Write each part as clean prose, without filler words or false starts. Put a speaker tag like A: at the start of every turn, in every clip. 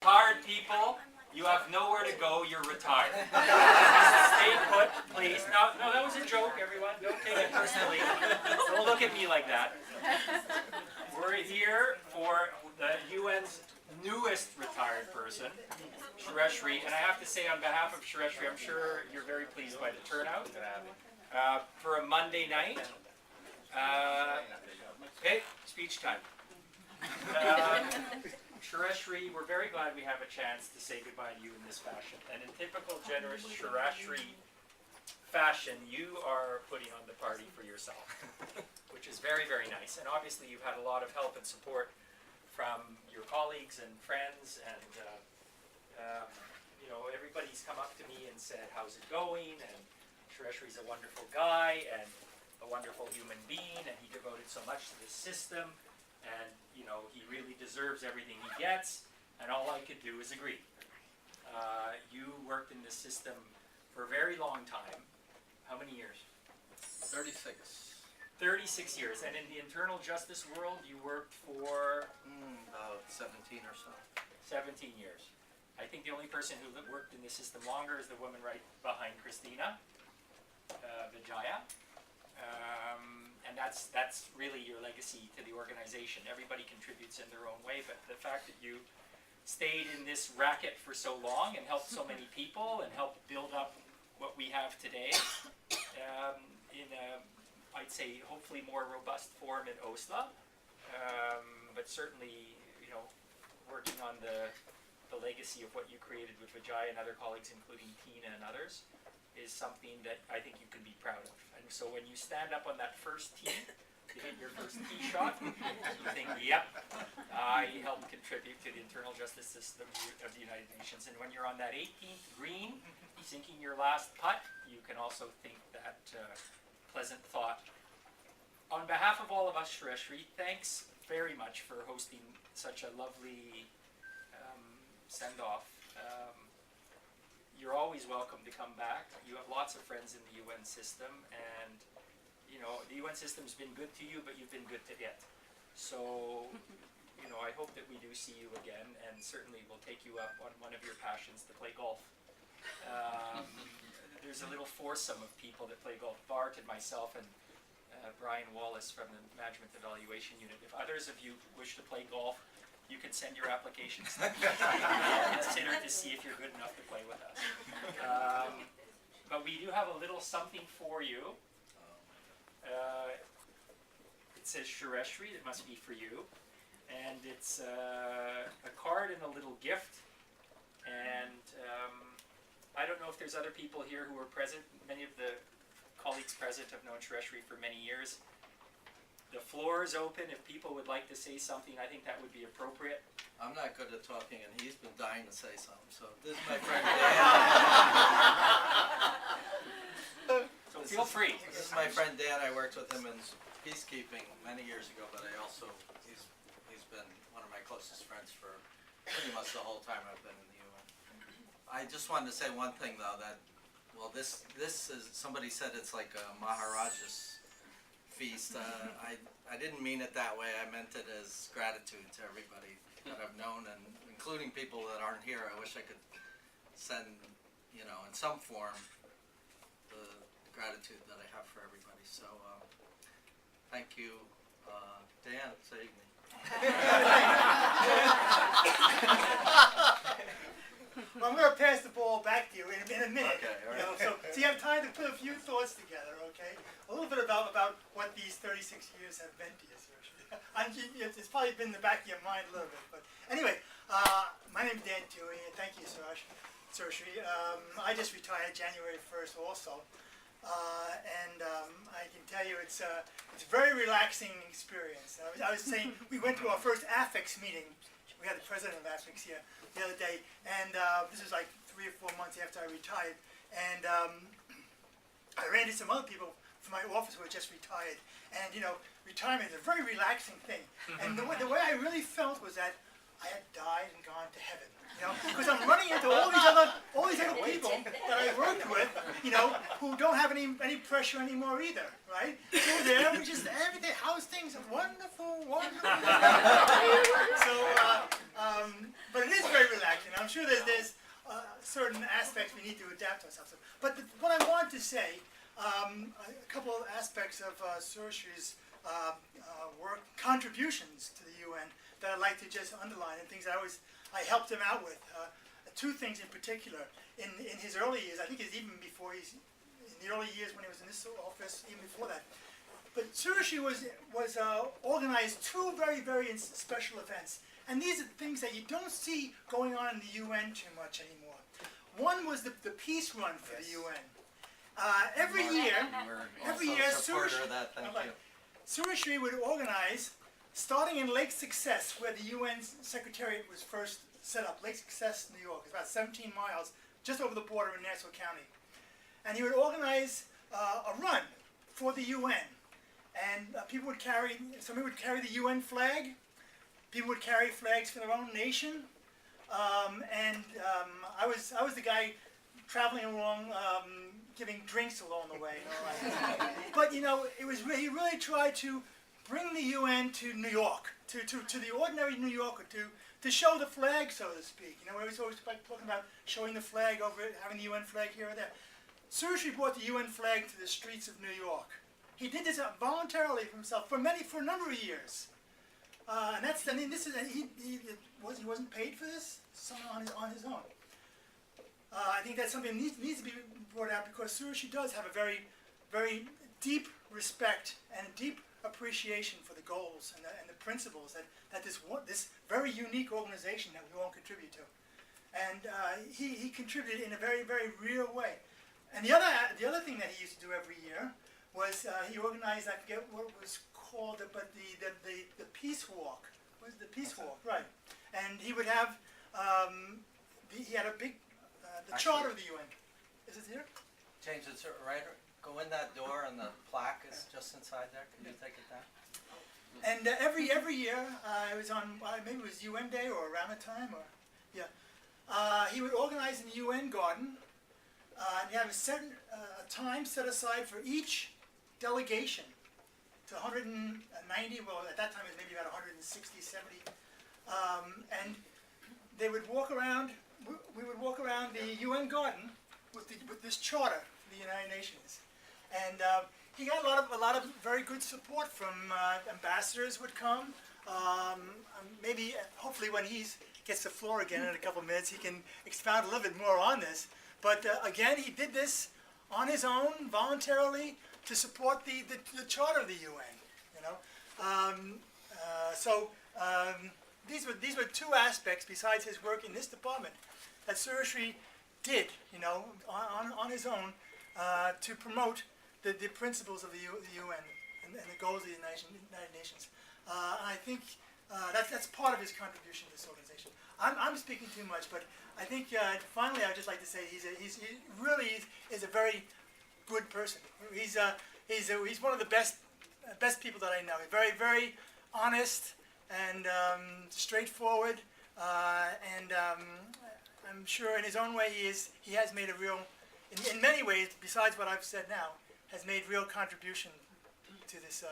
A: Retired people, you have nowhere to go, you're retired. Stay put, please. No, that was a joke, everyone. Don't take it personally. Don't look at me like that. We're here for the UN's newest retired person, Sureshri. And I have to say on behalf of Sureshri, I'm sure you're very pleased by the turnout. For a Monday night. Okay, speech time. Sureshri, we're very glad we have a chance to say goodbye to you in this fashion. And in typical generous Sureshri fashion, you are putting on the party for yourself, which is very, very nice. And obviously you've had a lot of help and support from your colleagues and friends, and you know, everybody's come up to me and said, how's it going? And Sureshri's a wonderful guy and a wonderful human being, and he devoted so much to the system. And, you know, he really deserves everything he gets, and all I could do is agree. You worked in this system for a very long time. How many years?
B: 36.
A: 36 years. And in the internal justice world, you worked for?
B: About 17 or so.
A: 17 years. I think the only person who worked in the system longer is the woman right behind Christina, Vijaya. And that's really your legacy to the organization. Everybody contributes in their own way, but the fact that you stayed in this racket for so long and helped so many people and helped build up what we have today in a, I'd say, hopefully more robust form in Oslo, but certainly, you know, working on the legacy of what you created with Vijay and other colleagues, including Tina and others, is something that I think you can be proud of. And so when you stand up on that first tee, you hit your first tee shot, you think, yep, I helped contribute to the internal justice system of the United Nations. And when you're on that 18th green, sinking your last putt, you can also think that pleasant thought. On behalf of all of us, Sureshri, thanks very much for hosting such a lovely send-off. You're always welcome to come back. You have lots of friends in the UN system, and you know, the UN system's been good to you, but you've been good to it. So, you know, I hope that we do see you again, and certainly we'll take you up on one of your passions to play golf. There's a little foursome of people that play golf, Bart and myself and Brian Wallace from the Management Evaluation Unit. If others of you wish to play golf, you can send your applications. Consider to see if you're good enough to play with us. But we do have a little something for you. It says Sureshri, it must be for you. And it's a card and a little gift. And I don't know if there's other people here who were present. Many of the colleagues present have known Sureshri for many years. The floor is open. If people would like to say something, I think that would be appropriate.
B: I'm not good at talking, and he's been dying to say something. So this is my friend Dan.
A: So feel free.
B: This is my friend Dan. I worked with him in peacekeeping many years ago, but I also he's been one of my closest friends for pretty much the whole time I've been in the UN. I just wanted to say one thing though, that this is, somebody said it's like a Maharaja's feast. I didn't mean it that way. I meant it as gratitude to everybody that I've known, and including people that aren't here. I wish I could send, you know, in some form, the gratitude that I have for everybody. So thank you, Dan, saved me.
C: Well, I'm going to pass the ball back to you in a minute.
B: Okay, all right.
C: You know, so you have time to put a few thoughts together, okay? A little bit about what these 36 years have meant to you, Sureshri. It's probably been in the back of your mind a little bit, but anyway, my name is Dan Dewey, and thank you, Sureshri. I just retired January 1st also, and I can tell you it's a very relaxing experience. I was saying, we went to our first AFEX meeting. We had the president of AFEX here the other day, and this was like 3 or 4 months after I retired, and I ran into some other people from my office who had just retired, and you know, retirement is a very relaxing thing, and the way I really felt was that I had died and gone to heaven, you know, because I'm running into all these other people that I worked with, you know, who don't have any pressure anymore either, right? So there, we just everything, how's things? Wonderful, wonderful. So, but it is very relaxing. certain aspects we need to adapt ourselves to. But what I want to say, a couple of aspects of Surashri's work, contributions to the UN that I'd like to just underline, and things I helped him out with. Two things in particular. In his early years, I think it's even before in the early years when he was in this office, even before that. But Surashri was organized two very, very special events. And these are things that you don't see going on in the UN too much anymore. One was the peace run for the UN. Every year,
B: Supporter of that, thank you.
C: Surashri would organize, starting in Lake Success, where the UN Secretariat was first set up. Lake Success, New York. It's about 17 miles, just over the border in Nassau County. And he would organize a run for the UN. And somebody would carry the UN flag. People would carry flags for their own nation. I was the guy traveling along, giving drinks along the way. But he really tried to bring the UN to New York, to the ordinary New Yorker, to show the flag, so to speak. We always talking about showing the flag over it, having the UN flag here or there. Surashri brought the UN flag to the streets of New York. He did this voluntarily for himself for a number of years. He wasn't paid for this. Someone on his own. I think that's something that needs to be brought out, because Surashri does have a very, very deep respect and deep appreciation for the goals and the principles that this very unique organization that we all contribute to. And he contributed in a very, very real way. And the other thing that he used to do every year was he organized, I forget what it was called, but the peace walk. What was the peace walk? Right. And he would have he had a big the charter of the UN. Is it here?
B: James, it's right. Go in that door, and the plaque is just inside there. Can you take it down?
C: And every year, it was on maybe it was UN Day or around the time, he would organize in the UN garden. And he had a time set aside for each delegation to 190. Well, at that time it was maybe about 160, 70, and they would walk around. We would walk around the UN garden with this charter of the United Nations, and he got a lot of very good support from ambassadors would come. Hopefully, when he gets the floor again in a couple of minutes, he can expound a little bit more on this. But again, he did this on his own, voluntarily, to support the charter of the UN. These were two aspects besides his work in this department that Surashri did, on his own, to promote the principles of the UN and the goals of the United Nations. And I think that's part of his contribution to this organization. I'm speaking too much, but I think finally I'd just like to say he really is a very good person. He's one of the best people that I know. He's very, very honest and straightforward, and I'm sure in his own way he has made a real, in many ways, besides what I've said now, has made real contribution to this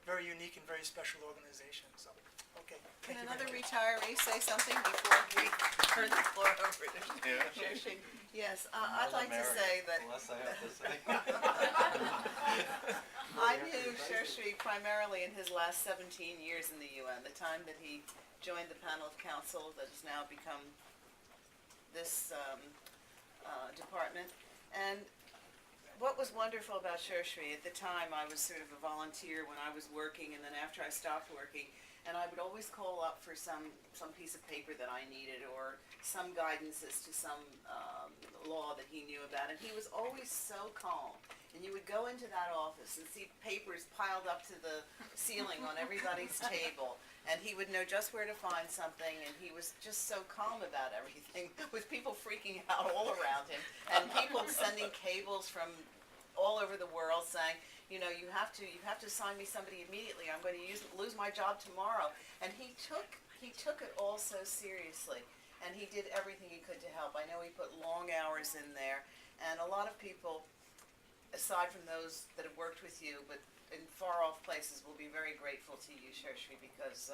C: very unique and very special organization. So, okay.
D: Can another retiree say something before we turn the floor over to Surashri? Yes, I'd like to say that
B: Unless I have to say.
D: I knew Surashri primarily in his last 17 years in the UN, the time that he joined the panel of council that has now become this department. And what was wonderful about Surashri, at the time I was sort of a volunteer when I was working, and then after I stopped working, and I would always call up for some piece of paper that I needed, or some guidance as to some law that he knew about, and he was always so calm. And you would go into that office and see papers piled up to the ceiling on everybody's table, and he would know just where to find something, and he was just so calm about everything, with people freaking out all around him, and people sending cables from all over the world saying, you have to assign me somebody immediately. I'm going to lose my job tomorrow. And he took it all so seriously, and he did everything he could to help. I know he put long hours in there, and a lot of people, aside from those that have worked with you, but in far off places, will be very grateful to you, Surashri, because